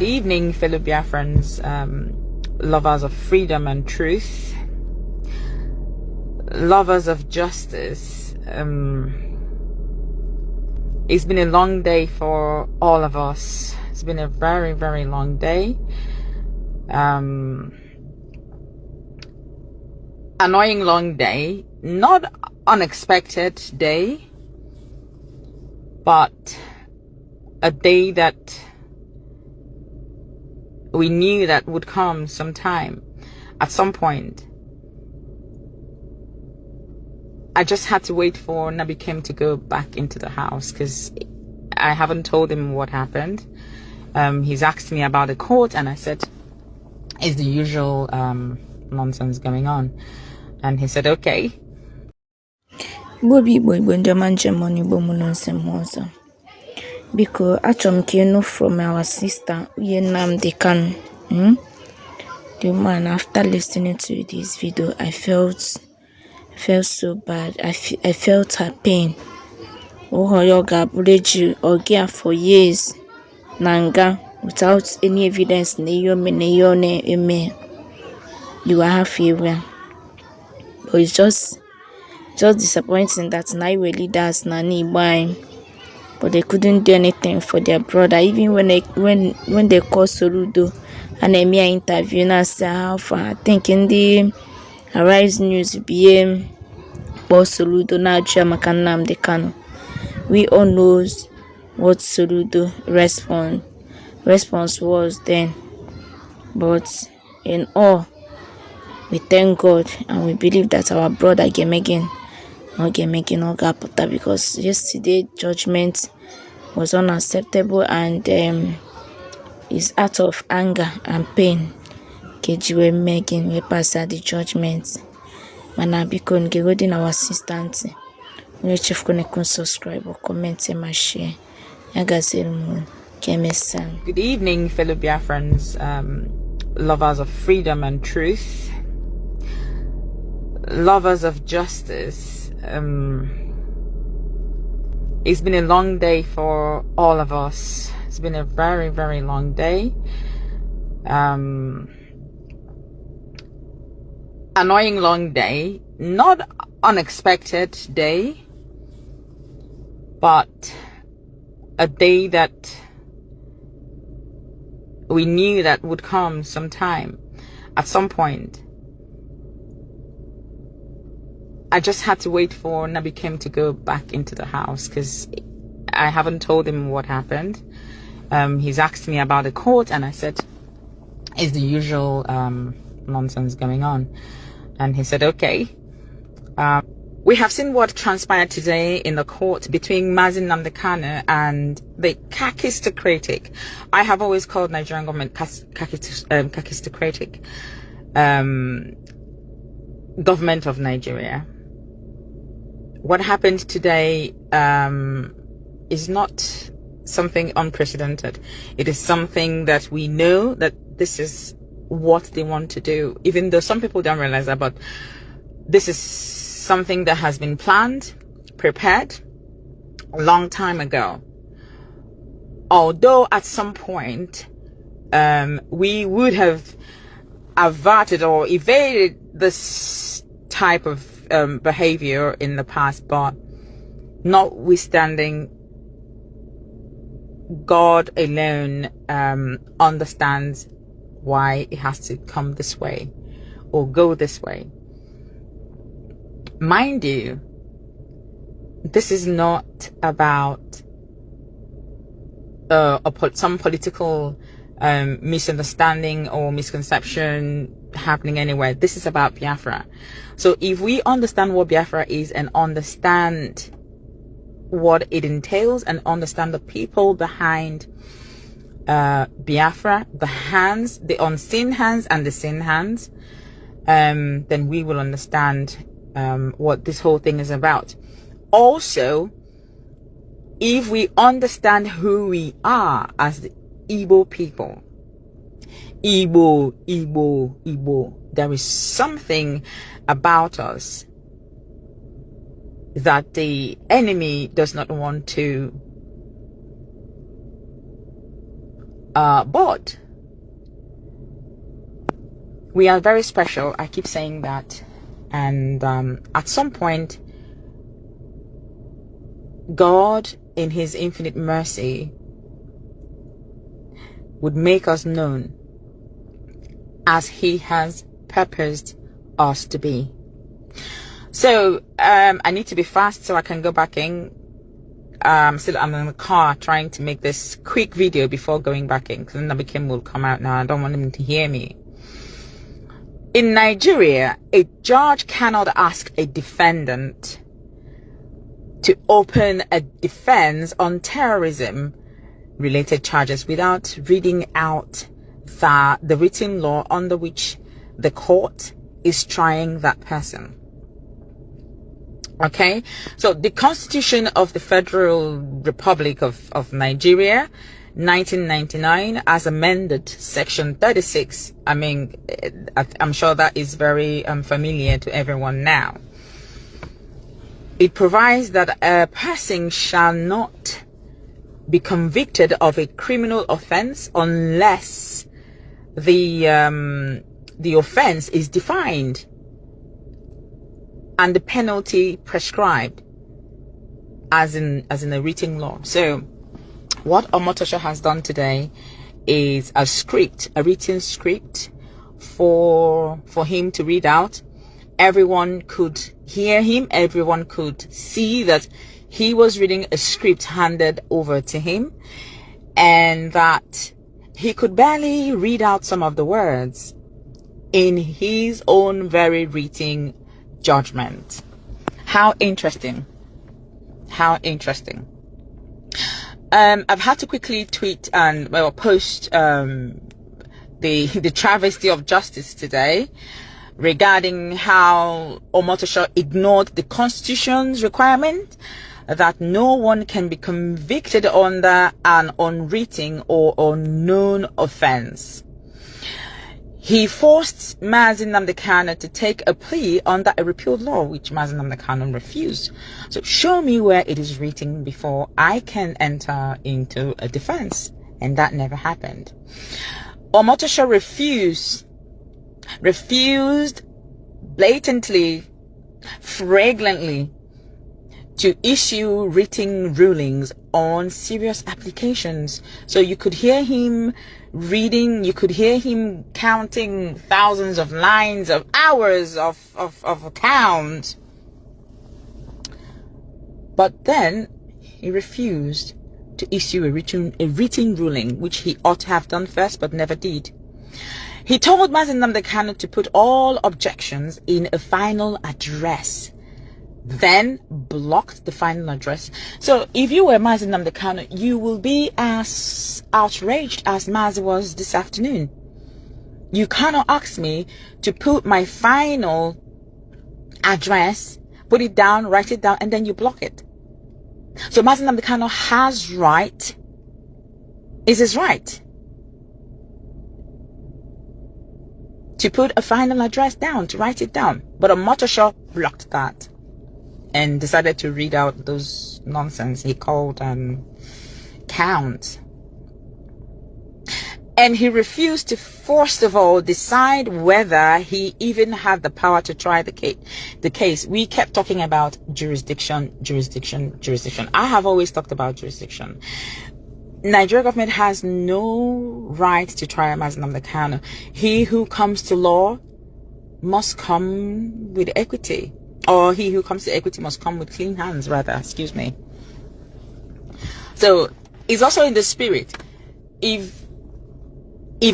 Good evening, fellow Biafrans, lovers of freedom and truth, lovers of justice. It's been a long day for all of us. It's been a very, very long day. Annoying long day, not unexpected day, but a day that we knew that would come sometime, at some point. I just had to wait for Nnamdi Kanu'S to go back into the house because I haven't told him what happened. He's asked me about the court, and I said, "Is the usual nonsense going on?" And he said, "Okay." Because actually, from our sister, Nnamdi Kanu'S. The man, after listening to this video, I felt so bad. I felt her pain. Oh, yoga bulleju or for years, nanga without any evidence. You are halfway. But it's just disappointing that now we're leaders nani buying. But they couldn't do anything for their brother. Even when they call Soludo and Emia interview and say how far, thinking the Arise News BM or Soludo now Nnamdi Kanu'S. We all knows what Soludo response was then. But in all, we thank God and we believe that our brother Gemegin because yesterday judgment was unacceptable, and is out of anger and pain. Kejiwe Megan we pass the judgment. Mana biko ngegodi na assistant. Onye chefuko ne subscribe or comment and share. Yagaziru Kemesan. Good evening, fellow Biafrans, lovers of freedom and truth, lovers of justice. It's been a long day for all of us. It's been a very, very long day. Annoying long day, not unexpected day, but a day that we knew that would come sometime, at some point. I just had to wait for Nnamdi Kanu'S to go back into the house because I haven't told him what happened. He's asked me about the court, and I said, "Is the usual nonsense going on?" And he said, "Okay." We have seen what transpired today in the court between Nnamdi Kanu'S and the kakistocratic. I have always called Nigerian government kakistocratic government of Nigeria. What happened today is not something unprecedented. It is something that we know that this is what they want to do, even though some people don't realize that, but this is something that has been planned, prepared a long time ago. Although at some point we would have averted or evaded this type of behavior in the past, but notwithstanding, God alone understands why it has to come this way or go this way. Mind you, this is not about some political misunderstanding or misconception happening anywhere. This is about Biafra. So if we understand what Biafra is and understand what it entails and understand the people behind Biafra, the hands, the unseen hands and the seen hands, then we will understand what this whole thing is about. Also, if we understand who we are as the Igbo people, Igbo, there is something about us that the enemy does not want to But we are very special. I keep saying that. And at some point, God, in his infinite mercy, would make us known as he has purposed us to be. So I need to be fast so I can go back in. I'm in the car trying to make this quick video before going back in, because Nnamdi Kanu'S will come out now. I don't want him to hear me. In Nigeria, a judge cannot ask a defendant to open a defense on terrorism related charges without reading out the written law under which the court is trying that person. Okay, so the Constitution of the Federal Republic of Nigeria, 1999, as amended, Section 36. I mean, I'm sure that is very familiar to everyone now. It provides that a person shall not be convicted of a criminal offense unless the offense is defined and the penalty prescribed as in a written law. So what Omotosho has done today is a written script for him to read out. Everyone could hear him, everyone could see that he was reading a script handed over to him, and that he could barely read out some of the words in his own very written judgment. How interesting. How interesting. I've had to quickly tweet and post the travesty of justice today regarding how Omotosho ignored the Constitution's requirement that no one can be convicted under an unwritten or unknown offense. He forced Nnamdi Kanu to take a plea under a repealed law, which Nnamdi Kanu refused. So show me where it is written before I can enter into a defense. And that never happened. Omotosho refused blatantly, flagrantly, to issue written rulings on serious applications. So you could hear him reading, you could hear him counting thousands of lines of hours of account. But then he refused to issue a written ruling, which he ought to have done first, but never did. He told Nnamdi Kanu to put all objections in a final address, then blocked the final address. So if you were Nnamdi Kanu, you will be as outraged as Mazi was this afternoon. You cannot ask me to put my final address, put it down, write it down, and then you block it. So Nnamdi Kanu has right, is his right, to put a final address down, to write it down. But Omotosho blocked that and decided to read out those nonsense he called counts. And he refused to, first of all, decide whether he even had the power to try the case. We kept talking about jurisdiction. I have always talked about jurisdiction. Nigeria government has no right to try Nnamdi Kanu. He who comes to law must come with equity. Or he who comes to equity must come with clean hands, rather. Excuse me. So it's also in the spirit. If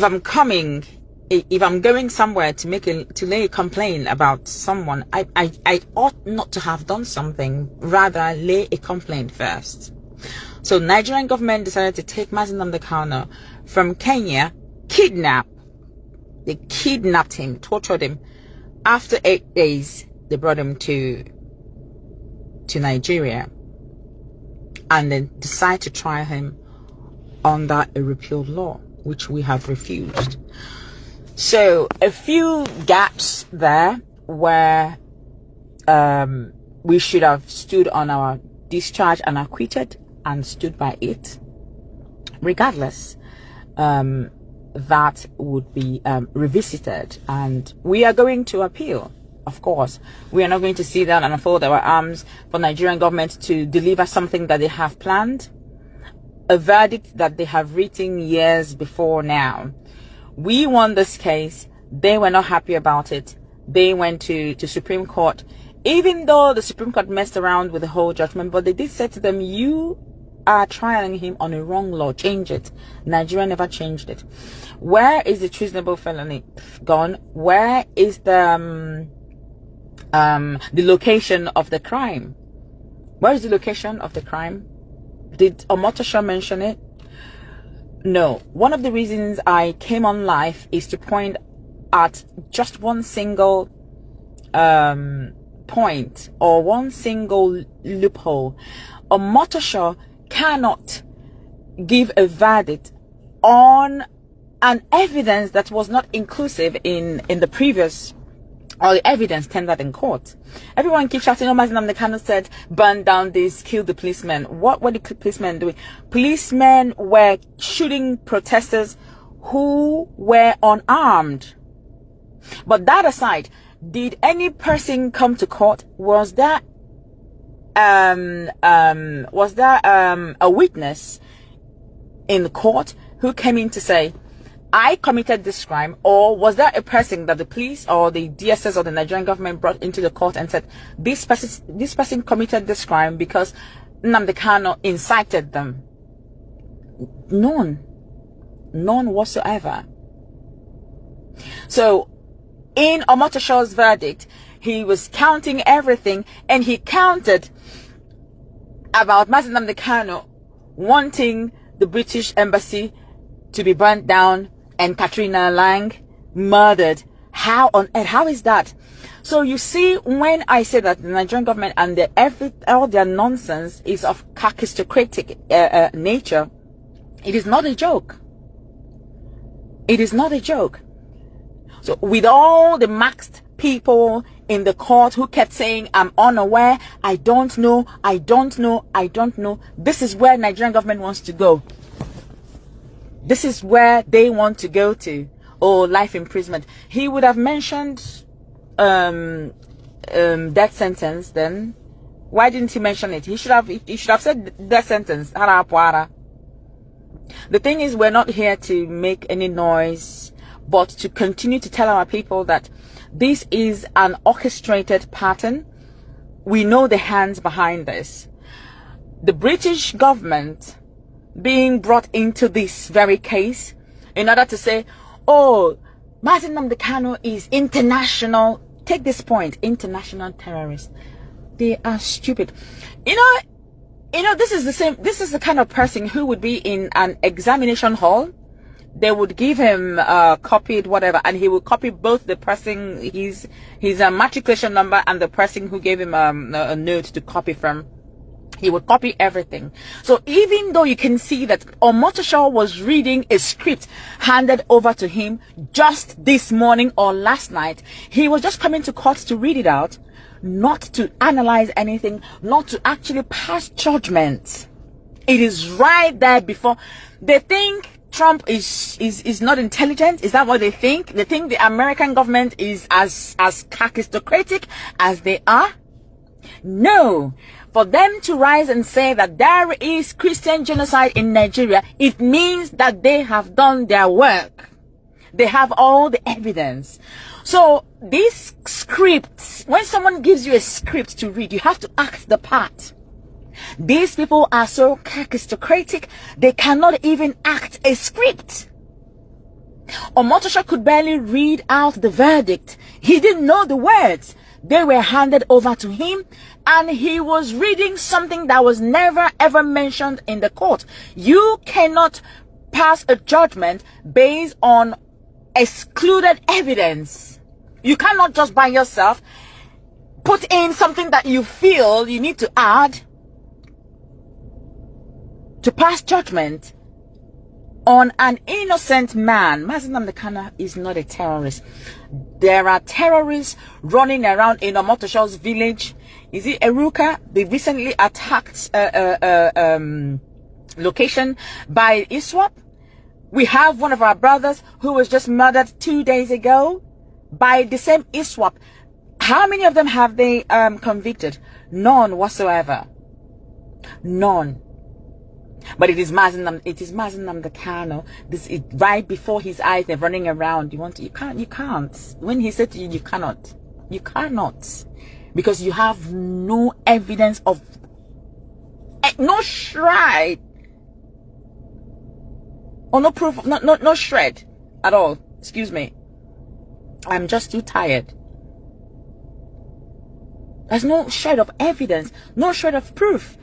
I'm going somewhere to lay a complaint about someone, I ought not to have done something, rather lay a complaint first. So Nigerian government decided to take Nnamdi Kanu from Kenya, They kidnapped him, tortured him. After 8 days, they brought him to Nigeria, and then decide to try him under a repealed law, which we have refused. So a few gaps there where we should have stood on our discharge and acquitted and stood by it. Regardless, that would be revisited, and we are going to appeal. Of course, we are not going to sit down and fold our arms for Nigerian government to deliver something that they have planned, a verdict that they have written years before now. We won this case. They were not happy about it. They went to Supreme Court, even though the Supreme Court messed around with the whole judgment, but they did say to them, you are trialing him on a wrong law, change it. Nigeria never changed it. Where is the treasonable felony gone? Where is the location of the crime? Where is the location of the crime? Did Omotosho mention it? No. One of the reasons I came on live is to point at just one single point or one single loophole. Omotosho cannot give a verdict on an evidence that was not inclusive in the previous, or the evidence tendered in court. Everyone keeps shouting, oh, Nnamdi Kanu said, burn down this, kill the policemen. What were the policemen doing? Policemen were shooting protesters who were unarmed. But that aside, did any person come to court? Was there a witness in the court who came in to say, I committed this crime? Or was there a person that the police or the DSS or the Nigerian government brought into the court and said, this person committed this crime because Nnamdi Kanu incited them? None whatsoever. So in Omotosho's verdict, he was counting everything, and he counted about Nnamdi Kanu wanting the British embassy to be burnt down and Katrina Lang murdered. How on earth? How is that? So you see, when I say that the Nigerian government and all their nonsense is of kakistocratic nature, it is not a joke. It is not a joke. So with all the maxed people in the court who kept saying, I'm unaware, I don't know, this is where Nigerian government wants to go. This is where they want to go to. Or life imprisonment. He would have mentioned death sentence then. Why didn't he mention it? He should have said death sentence. The thing is, we're not here to make any noise, but to continue to tell our people that this is an orchestrated pattern. We know the hands behind this. The British government being brought into this very case in order to say, oh, Nnamdi Kanu is international. Take this point, international terrorist. They are stupid. You know, this is the kind of person who would be in an examination hall. They would give him copied whatever, and he would copy both the person, his matriculation number, and the person who gave him a note to copy from. He would copy everything. So even though you can see that Omotosho was reading a script handed over to him just this morning or last night, he was just coming to court to read it out, not to analyze anything, not to actually pass judgment. It is right there before. They think Trump is not intelligent. Is that what they think? They think the American government is as kakistocratic as they are? No. For them to rise and say that there is Christian genocide in Nigeria, it means that they have done their work. They have all the evidence. So these scripts, when someone gives you a script to read, you have to act the part. These people are so kakistocratic, they cannot even act a script. Omotosho could barely read out the verdict. He didn't know the words. They were handed over to him, and he was reading something that was never ever mentioned in the court. You cannot pass a judgment based on excluded evidence. You cannot just by yourself put in something that you feel you need to add to pass judgment on an innocent man. Nnamdi Kanu is not a terrorist. There are terrorists running around in Omotosho's village. Is it Eruka? They recently attacked location by ISWAP. We have one of our brothers who was just murdered 2 days ago by the same ISWAP. How many of them have they convicted? None whatsoever. None. But it is Nnamdi Kanu. This is right before his eyes. They're running around. You can't. When he said to you, you cannot. You cannot. Because you have no evidence of, no shred, or no proof, no shred at all. Excuse me. I'm just too tired. There's no shred of evidence, no shred of proof.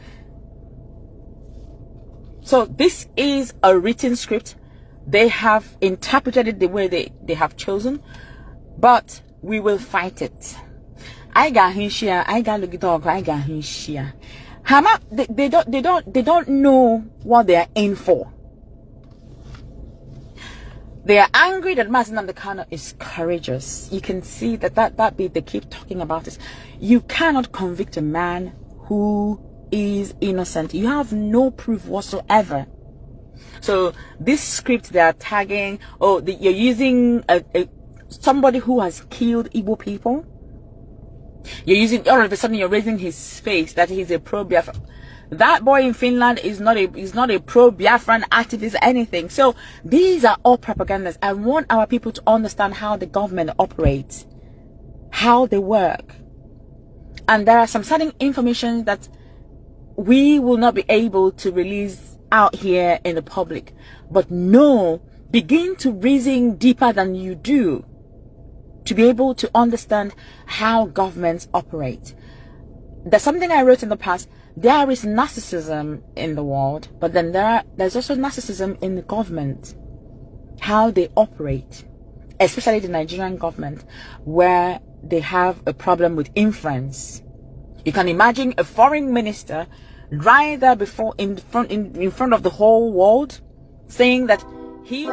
So this is a written script. They have interpreted it the way they have chosen, but we will fight it. I got Hinshia, I got look dog, I got Hinshia. Hama, they don't know what they are in for. They are angry that Nnamdi Kanu is courageous. You can see that bit they keep talking about is you cannot convict a man who is innocent. You have no proof whatsoever. So this script they are tagging, you're using somebody who has killed Igbo people. You're using, all of a sudden you're raising his face that he's a pro-Biafran. That boy in Finland is not a pro-Biafran activist or anything. So these are all propagandas. I want our people to understand how the government operates, how they work. And there are some certain information that we will not be able to release out here in the public. But no, begin to reason deeper than you do to be able to understand how governments operate. There's something I wrote in the past. There is narcissism in the world, but then there's also narcissism in the government. How they operate, especially the Nigerian government, where they have a problem with influence. You can imagine a foreign minister right there in front of the whole world saying that he